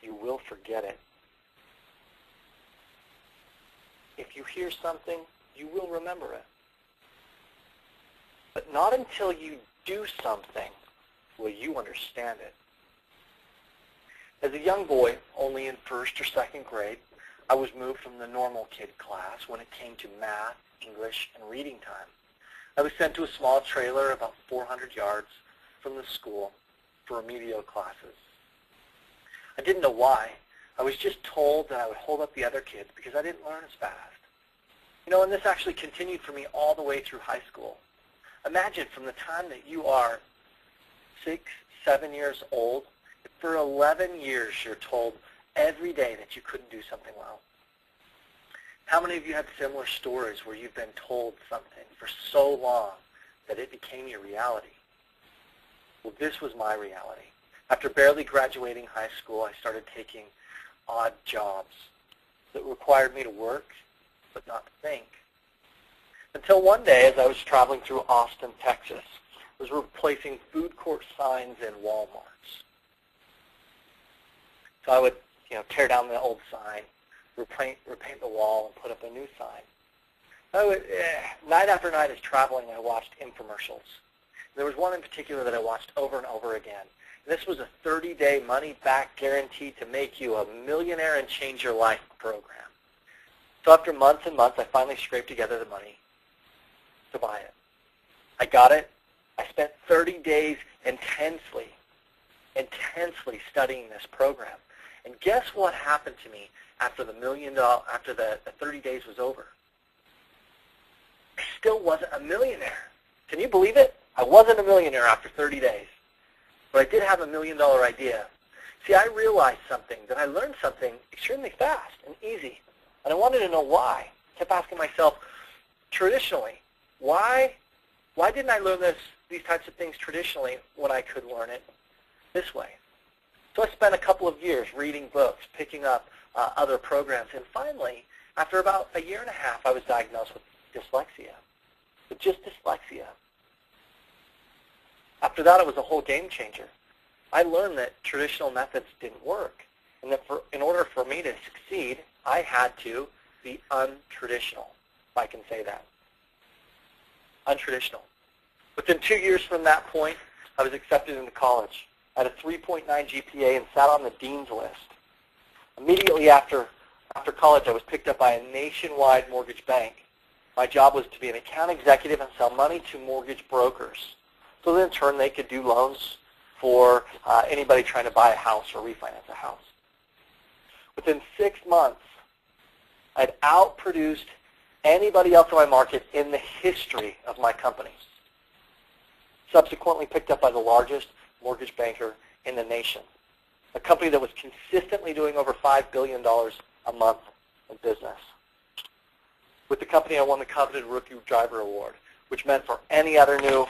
you will forget it. If you hear something, you will remember it. But not until you do something will you understand it. As a young boy, only in first or second grade, I was moved from the normal kid class when it came to math, English, and reading time. I was sent to a small trailer about 400 yards from the school for remedial classes. I didn't know why. I was just told that I would hold up the other kids because I didn't learn as fast. You know, and this actually continued for me all the way through high school. Imagine from the time that you are 6, 7 years old, for 11 years you're told every day that you couldn't do something well. How many of you have similar stories where you've been told something for so long that it became your reality? Well, this was my reality. After barely graduating high school, I started taking odd jobs that required me to work but not to think. Until one day, as I was traveling through Austin, Texas, I was replacing food court signs in Walmarts. So I would, tear down the old sign, repaint the wall, and put up a new sign. Night after night as traveling, I watched infomercials. There was one in particular that I watched over and over again. This was a 30-day money-back guarantee to make you a millionaire and change your life program. So after months and months, I finally scraped together the money to buy it. I got it. I spent 30 days intensely studying this program. And guess what happened to me after the after the 30 days was over? I still wasn't a millionaire. Can you believe it? I wasn't a millionaire after 30 days. But I did have $1 million idea. See, I realized something, that I learned something extremely fast and easy. And I wanted to know why. I kept asking myself, traditionally, why didn't I learn these types of things traditionally when I could learn it this way? So I spent a couple of years reading books, picking up other programs, and finally, after about a year and a half, I was diagnosed with dyslexia, with just dyslexia. After that, it was a whole game changer. I learned that traditional methods didn't work, and that in order for me to succeed, I had to be untraditional, if I can say that. Untraditional. Within 2 years from that point, I was accepted into college. I had a 3.9 GPA and sat on the dean's list. Immediately after college, I was picked up by a nationwide mortgage bank. My job was to be an account executive and sell money to mortgage brokers. So that in turn, they could do loans for anybody trying to buy a house or refinance a house. Within 6 months, I'd outproduced anybody else in my market in the history of my company. Subsequently picked up by the largest mortgage banker in the nation, a company that was consistently doing over $5 billion a month in business. With the company, I won the coveted Rookie Driver Award, which meant for any other new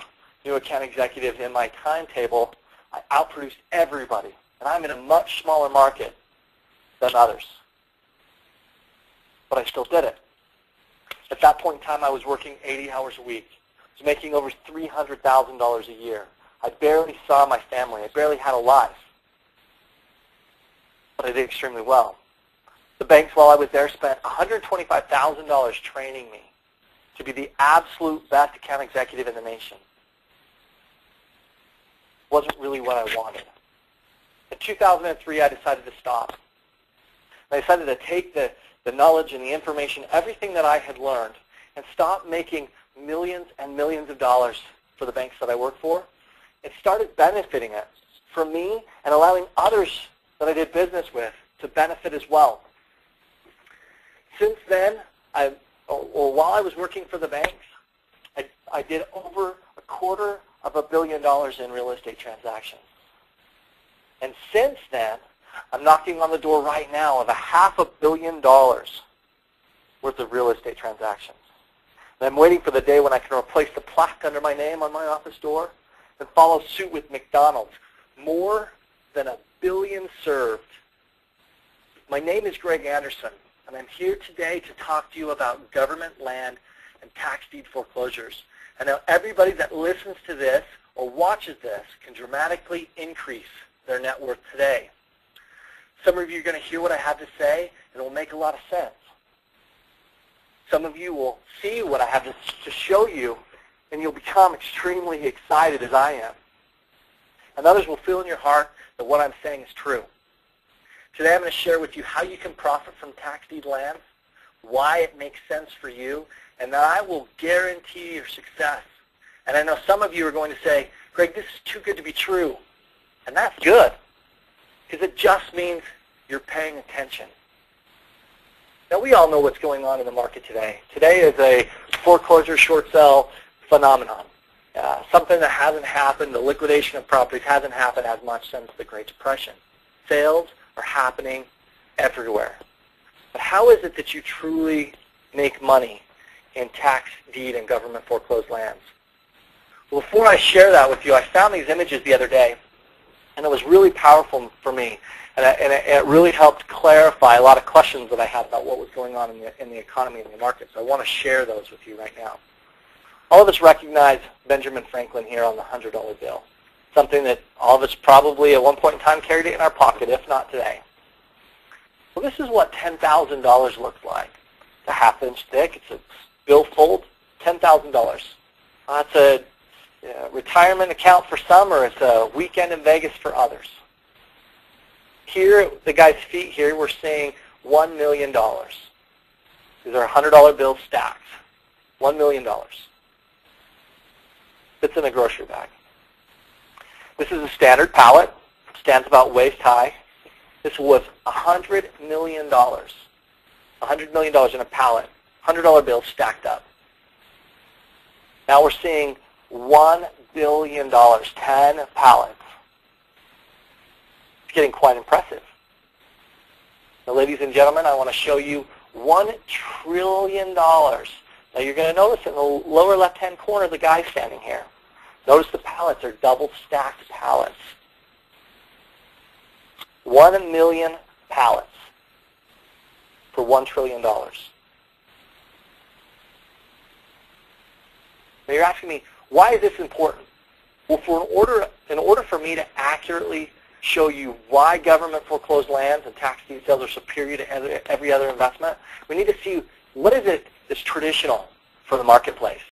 account executive in my timetable, I outproduced everybody, and I'm in a much smaller market than others. But I still did it. At that point in time, I was working 80 hours a week. I was making over $300,000 a year. I barely saw my family. I barely had a life. But I did extremely well. The banks, while I was there, spent $125,000 training me to be the absolute best account executive in the nation. Wasn't really what I wanted. In 2003, I decided to stop. I decided to take the knowledge and the information, everything that I had learned, and stop making millions and millions of dollars for the banks that I work for, and started benefiting it from me and allowing others that I did business with to benefit as well. Since then, while I was working for the banks, I did over $250 million in real estate transactions. And since then, I'm knocking on the door right now of $500 million worth of real estate transactions. And I'm waiting for the day when I can replace the plaque under my name on my office door and follow suit with McDonald's. More than 1 billion served. My name is Greg Anderson, and I'm here today to talk to you about government land and tax deed foreclosures. And now everybody that listens to this or watches this can dramatically increase their net worth today. Some of you are going to hear what I have to say, and it will make a lot of sense. Some of you will see what I have to show you, and you'll become extremely excited as I am. And others will feel in your heart that what I'm saying is true. Today I'm going to share with you how you can profit from tax deed lands, why it makes sense for you, and that I will guarantee your success. And I know some of you are going to say, Greg, this is too good to be true. And that's good, because it just means you're paying attention. Now, we all know what's going on in the market today. Today is a foreclosure short sale phenomenon. Something that hasn't happened, the liquidation of properties hasn't happened as much since the Great Depression. Sales are happening everywhere. But how is it that you truly make money in tax deed and government foreclosed lands? Well, before I share that with you, I found these images the other day, and it was really powerful for me. And it really helped clarify a lot of questions that I had about what was going on in the economy and the market. So I want to share those with you right now. All of us recognize Benjamin Franklin here on the $100 bill, something that all of us probably at one point in time carried it in our pocket, if not today. Well, this is what $10,000 looks like. It's a half-inch thick. It's a billfold, $10,000. That's a retirement account for some, or it's a weekend in Vegas for others. Here, at the guy's feet here, we're seeing $1 million. These are $100 bills stacked. $1 million. Fits in a grocery bag. This is a standard pallet. Stands about waist high. This was $100 million. $100 million in a pallet. $100 bills stacked up. Now we're seeing $1 billion, 10 pallets. It's getting quite impressive. Now, ladies and gentlemen, I want to show you $1 trillion. Now, you're going to notice in the lower left-hand corner the guy standing here. Notice the pallets are double-stacked pallets. 1 million pallets for $1 trillion. Now, you're asking me, why is this important? Well, in order for me to accurately show you why government foreclosed lands and tax deed sales are superior to every other investment, we need to see what is it that's traditional for the marketplace.